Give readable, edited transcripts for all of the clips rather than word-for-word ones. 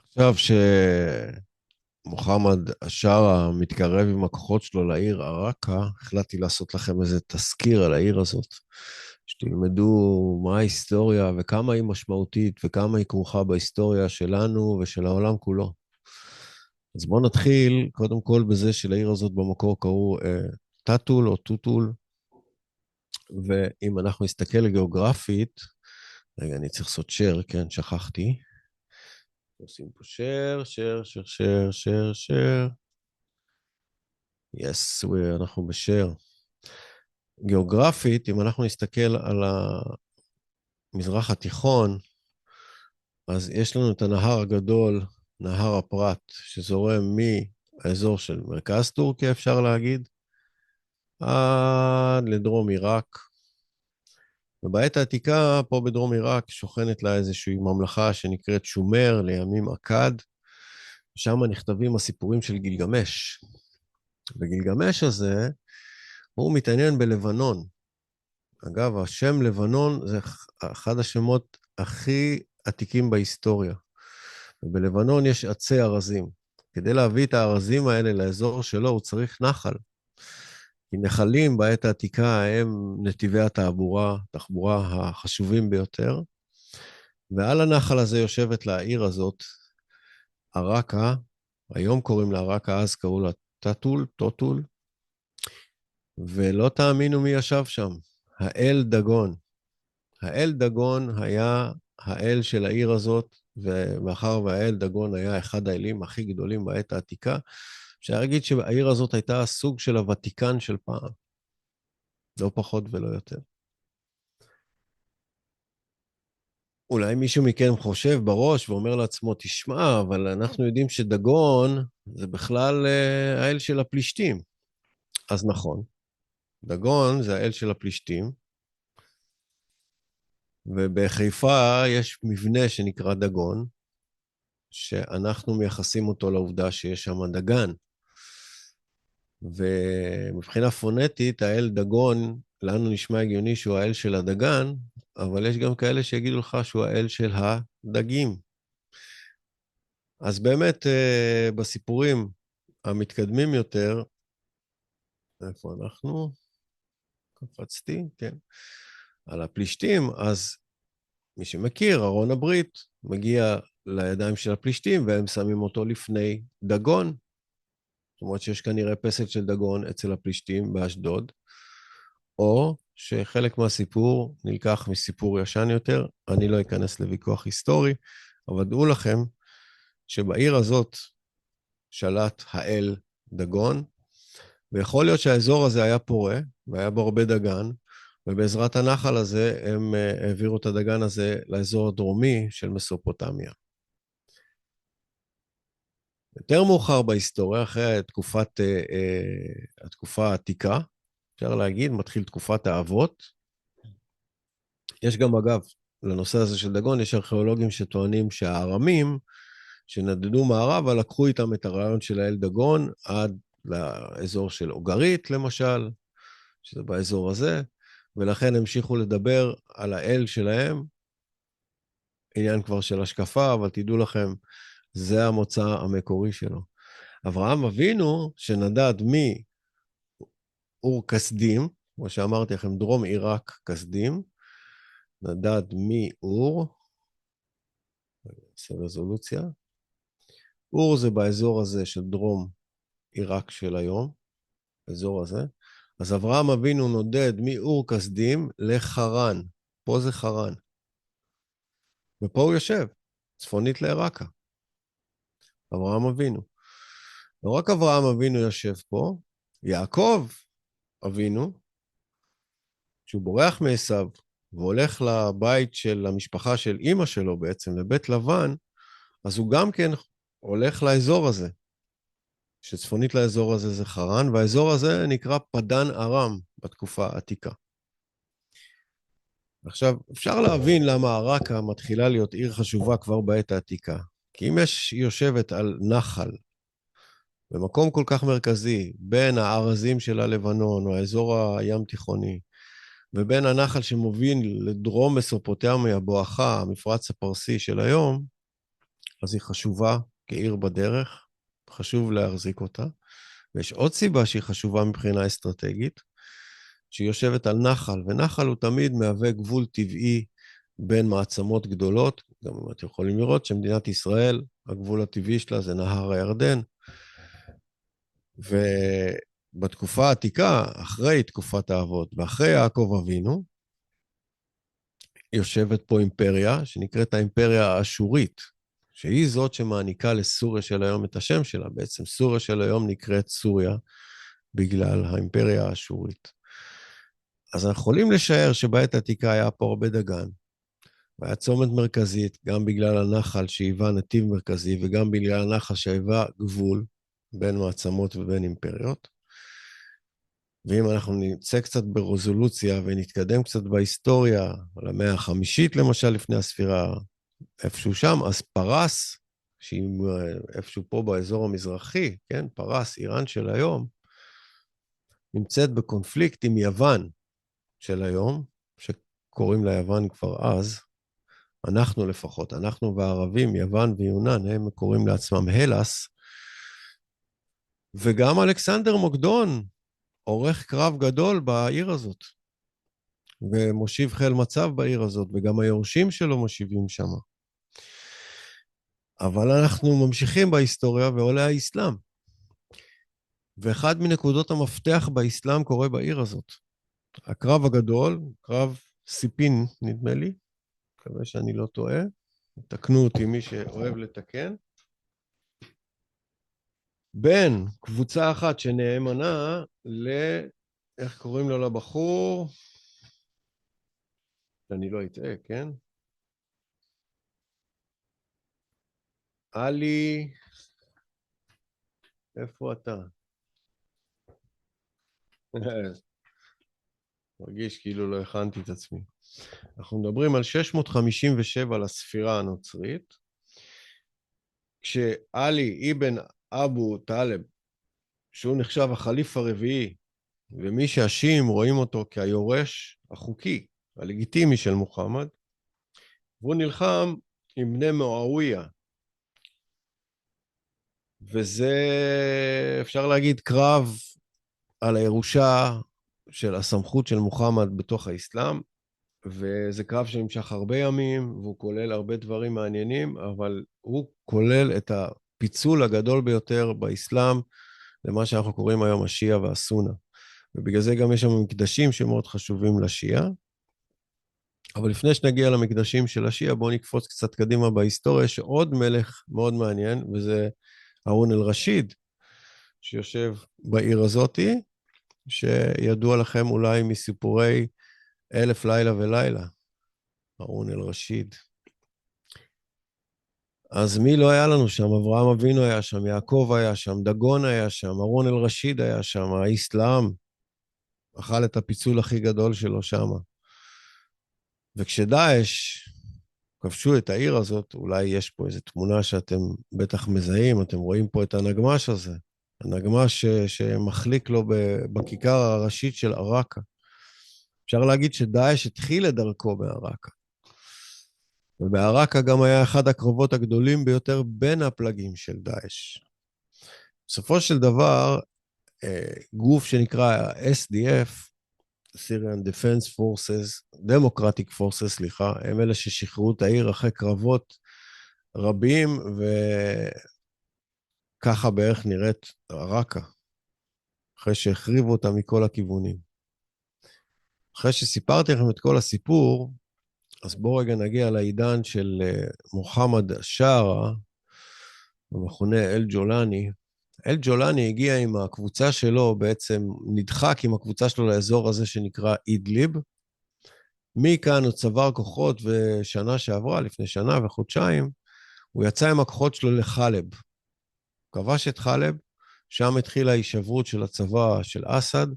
עכשיו שמוחמד א-שרה מתקרב עם הכוחות שלו לעיר עראקה, החלטתי לעשות לכם איזה תזכיר על העיר הזאת, שתלמדו מה ההיסטוריה וכמה היא משמעותית וכמה היא כרוכה בהיסטוריה שלנו ושל העולם כולו. אז בואו נתחיל קודם כל בזה שלעיר הזאת במקור קראו טאטול או טוטול, ואם אנחנו נסתכל גיאוגרפית, רגע, אני צריך לעשות share, כן, שכחתי. עושים פה share, share, share, share, share, share. יס, אנחנו בשאר. גיאוגרפית, אם אנחנו נסתכל על המזרח התיכון, אז יש לנו את הנהר הגדול, נהר הפרת, שזורם מהאזור של מרכז טורקיה, אפשר להגיד, עד לדרום עיראק. ובעת העתיקה, פה בדרום עיראק, שוכנת לה איזושהי ממלכה שנקראת שומר, לימים אכד, שם נכתבים הסיפורים של גילגמש. וגילגמש הזה, הוא מתעניין בלבנון. אגב, השם לבנון זה אחד השמות הכי עתיקים בהיסטוריה. ובלבנון יש עצי ארזים. כדי להביא את הארזים האלה לאזור שלו, הוא צריך נחל. כי נחלים בעת העתיקה הם נתיבי התחבורה החשובים ביותר. ועל הנחל הזה יושבת לה העיר הזאת, עראקה, היום קוראים לה עראקה, אז קראו לה טוטול, ולא תאמינו מי ישב שם, האל דגון. האל דגון היה האל של העיר הזאת, ומאחר והאל דגון היה אחד האלים הכי גדולים בעת העתיקה, אפשר להגיד שהעיר הזאת הייתה סוג של הוותיקן של פעם, לא פחות ולא יותר. אולי מישהו מכם חושב בראש ואומר לעצמו, תשמע, אבל אנחנו יודעים שדגון זה בכלל האל של הפלישתים. אז נכון, דגון זה האל של הפלישתים, ובחיפה יש מבנה שנקרא דגון, שאנחנו מייחסים אותו לעובדה שיש שם דגן. ומבחינה פונטית, האל דגון, לנו נשמע הגיוני שהוא האל של הדגן, אבל יש גם כאלה שיגידו לך שהוא האל של הדגים. אז באמת, בסיפורים המתקדמים יותר, איפה אנחנו? קפצתי, כן. על הפלישתים, אז מי שמכיר, ארון הברית, מגיע לידיים של הפלישתים, והם שמים אותו לפני דגון. זאת אומרת שיש כנראה פסל של דגון אצל הפלישתים באשדוד, או שחלק מהסיפור נלקח מסיפור ישן יותר, אני לא אכנס לוויכוח היסטורי, אבל דעו לכם שבעיר הזאת שלט האל דגון, ויכול להיות שהאזור הזה היה פורה, והיה בו הרבה דגן, ובעזרת הנחל הזה הם העבירו את הדגן הזה לאזור הדרומי של מסופוטמיה. יותר מאוחר בהיסטוריה, אחרי התקופה העתיקה, אפשר להגיד, מתחיל תקופת האבות. יש גם, אגב, לנושא הזה של דגון, יש ארכיאולוגים שטוענים שהארמים, שנדדו מערבה, לקחו איתם את הרעיון של האל דגון, עד לאזור של אוגרית, למשל, שזה באזור הזה, ולכן המשיכו לדבר על האל שלהם, עניין כבר של השקפה, אבל תדעו לכם, זה המוצא המקורי שלו. אברהם אבינו, שנדד מאור כסדים, כמו שאמרתי לכם, דרום עיראק כסדים, נדד מאור, נעשה רזולוציה, אור זה באזור הזה של דרום עיראק של היום, אזור הזה, אז אברהם אבינו נודד מאור כסדים לחרן, פה זה חרן, ופה הוא יושב, צפונית לעיראקה, אברהם אבינו. לא רק אברהם אבינו יושב פה, יעקב אבינו, שהוא בורח מעשיו, והולך לבית של המשפחה של אמא שלו בעצם, לבית לבן, אז הוא גם כן הולך לאזור הזה, שצפונית לאזור הזה זה חרן, והאזור הזה נקרא פדן ארם בתקופה העתיקה. עכשיו, אפשר להבין למה עראקה מתחילה להיות עיר חשובה כבר בעת העתיקה. כי אם היא יושבת על נחל, במקום כל כך מרכזי, בין הארזים של הלבנון, או האזור הים תיכוני, ובין הנחל שמוביל לדרום מסופוטמיה, בואכה המפרץ הפרסי של היום, אז היא חשובה כעיר בדרך, חשוב להחזיק אותה. ויש עוד סיבה שהיא חשובה מבחינה אסטרטגית, שהיא יושבת על נחל, ונחל הוא תמיד מהווה גבול טבעי בין מעצמות גדולות. גם אתם יכולים לראות שמדינת ישראל, הגבול הטבעי שלה זה נהר הירדן, ובתקופה העתיקה, אחרי תקופת האבות ואחרי יעקב אבינו, יושבת פה אימפריה שנקראת האימפריה האשורית, שהיא זאת שמעניקה לסוריה של היום את השם שלה. בעצם סוריה של היום נקראת סוריה בגלל האימפריה האשורית. אז אנחנו יכולים לשער שבעת העתיקה היה פה הרבה דגן, והיה צומת מרכזית, גם בגלל הנחל שהיווה נתיב מרכזי, וגם בגלל הנחל שהיווה גבול בין מעצמות ובין אימפריות. ואם אנחנו נמצא קצת ברזולוציה ונתקדם קצת בהיסטוריה, על המאה החמישית למשל לפני הספירה, איפשהו שם, אז פרס, שהיא איפשהו פה באזור המזרחי, כן, פרס, איראן של היום, נמצאת בקונפליקט עם יוון של היום, שקוראים לה יוון כבר אז, אנחנו לפחות, אנחנו והערבים, יוון ויונן, הם קוראים לעצמם הלס, וגם אלכסנדר מוקדון עורך קרב גדול בעיר הזאת, ומושיב חיל מצב בעיר הזאת, וגם היורשים שלו מושיבים שם. אבל אנחנו ממשיכים בהיסטוריה ועולה האסלאם. ואחד מנקודות המפתח באסלאם קורה בעיר הזאת. הקרב הגדול, קרב סיפין נדמה לי, מקווה שאני לא טועה, תקנו אותי מי שאוהב לתקן, בין קבוצה אחת שנאמנה איך קוראים לו לבחור? שאני לא אטעה, כן? עלי, איפה אתה? מרגיש כאילו לא הכנתי את עצמי. אנחנו מדברים על 657 לספירה הנוצרית, כשעלי אבן אבו טלב, שהוא נחשב החליף הרביעי, ומי שהשיעים רואים אותו כיורש החוקי, הלגיטימי של מוחמד, והוא נלחם עם בני מועאוויה, וזה אפשר להגיד קרב על הירושה של הסמכות של מוחמד בתוך האסלאם, וזה קרב שנמשך הרבה ימים, והוא כולל הרבה דברים מעניינים, אבל הוא כולל את הפיצול הגדול ביותר באסלאם, למה שאנחנו קוראים היום השיעה והסונה. ובגלל זה גם יש שם מקדשים שמאוד חשובים לשיעה. אבל לפני שנגיע למקדשים של השיעה, בואו נקפוץ קצת קדימה בהיסטוריה, שעוד מלך מאוד מעניין, וזה הארון אל-רשיד, שיושב בעיר הזאתי, שידוע לכם אולי מסיפורי אלף לילה ולילה, הארון אל-רשיד. אז מי לא היה לנו שם? אברהם אבינו היה שם, יעקב היה שם, דגון היה שם, הארון אל-רשיד היה שם, האסלאם אכל את הפיצול הכי גדול שלו שם. וכשדאעש כבשו את העיר הזאת, אולי יש פה איזו תמונה שאתם בטח מזהים, אתם רואים פה את הנגמש הזה, הנגמש שמחליק לו בכיכר הראשית של עראקה. אפשר להגיד שדאעש התחיל את דרכו בעראקה. ובעראקה גם היה אחד הקרבות הגדולים ביותר בין הפלגים של דאעש. בסופו של דבר, גוף שנקרא SDF, Syrian Defense Forces, Democratic Forces, סליחה, הם אלה ששחררו את העיר אחרי קרבות רבים, וככה בערך נראית עראקה, אחרי שהחריבו אותה מכל הכיוונים. אחרי שסיפרתי לכם את כל הסיפור, אז בואו רגע נגיע לעידן של מוחמד א-שערה, המכונה אל-ג'ולני. אל-ג'ולני הגיע עם הקבוצה שלו, בעצם נדחק עם הקבוצה שלו לאזור הזה שנקרא אידליב. מכאן הוא צבר כוחות, ושנה שעברה, לפני שנה וחודשיים, הוא יצא עם הכוחות שלו לחלב. כבש את חלב, שם התחילה ההישברות של הצבא של אסד,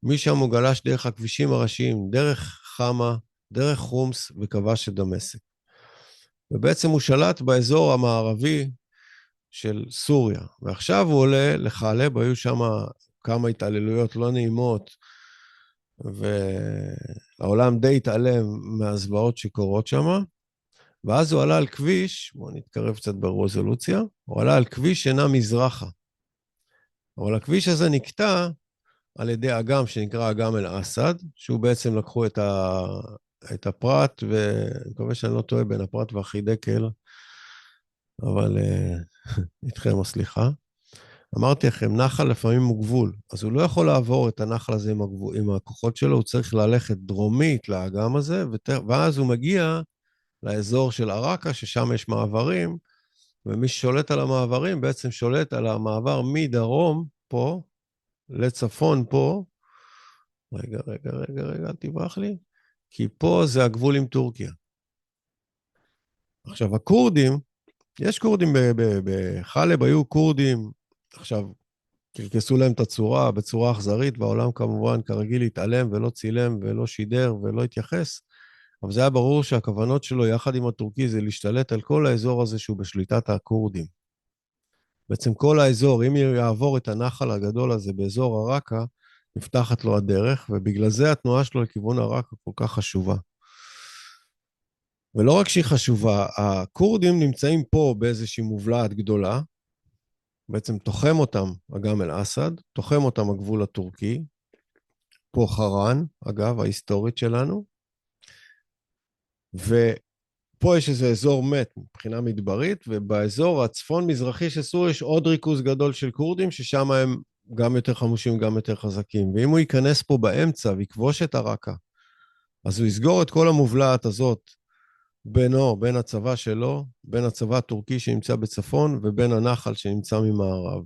משם הוא גלש דרך הכבישים הראשיים, דרך חמה, דרך חומס, וכבש את דמשק. ובעצם הוא שלט באזור המערבי של סוריה, ועכשיו הוא עולה לחלב, היו שם כמה התעללויות לא נעימות, והעולם די התעלם מהזוועות שקורות שם, ואז הוא עלה על כביש, בואו נתקרב קצת ברזולוציה, הוא עלה על כביש שנע מזרחה. אבל הכביש הזה נקטע על ידי אגם שנקרא אגם אל-אסד, שהוא בעצם לקחו את הפרת, ואני מקווה שאני לא טועה בין הפרת והחידקל, אבל איתכם הסליחה. אמרתי לכם, נחל לפעמים הוא גבול, אז הוא לא יכול לעבור את הנחל הזה עם הכוחות שלו, הוא צריך ללכת דרומית לאגם הזה, ואז הוא מגיע לאזור של ערקה, ששם יש מעברים, ומי ששולט על המעברים בעצם שולט על המעבר מדרום פה, לצפון פה, רגע, אל תברח לי, כי פה זה הגבול עם טורקיה. עכשיו, הכורדים, יש כורדים בחלב, היו כורדים, עכשיו, קרקסו להם את הצורה בצורה אכזרית, והעולם כמובן כרגיל התעלם ולא צילם ולא שידר ולא התייחס, אבל זה היה ברור שהכוונות שלו יחד עם הטורקי זה להשתלט על כל האזור הזה שהוא בשליטת הכורדים. בעצם כל האזור, אם יעבור את הנחל הגדול הזה באזור ערקה, נפתחת לו הדרך, ובגלל זה התנועה שלו לכיוון ערקה כל כך חשובה. ולא רק שהיא חשובה, הכורדים נמצאים פה באיזושהי מובלעת גדולה, בעצם תוחם אותם אגם אל-אסד, תוחם אותם הגבול הטורקי, פה חרן, אגב, ההיסטורית שלנו, ופה יש איזה אזור מת מבחינה מדברית, ובאזור הצפון-מזרחי של סוריה יש עוד ריכוז גדול של כורדים, ששם הם גם יותר חמושים, גם יותר חזקים. ואם הוא ייכנס פה באמצע ויכבוש את ערקה, אז הוא יסגור את כל המובלעת הזאת בין הצבא שלו, בין הצבא הטורקי שנמצא בצפון, ובין הנחל שנמצא ממערב.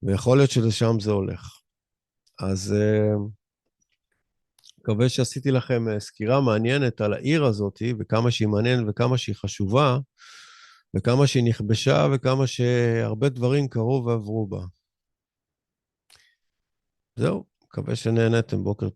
ויכול להיות שלשם זה הולך. אז מקווה שעשיתי לכם סקירה מעניינת על העיר הזאת, וכמה שהיא מעניינת וכמה שהיא חשובה, וכמה שהיא נכבשה, וכמה שהרבה דברים קרו ועברו בה. זהו, מקווה שנהנתם, בוקר טוב.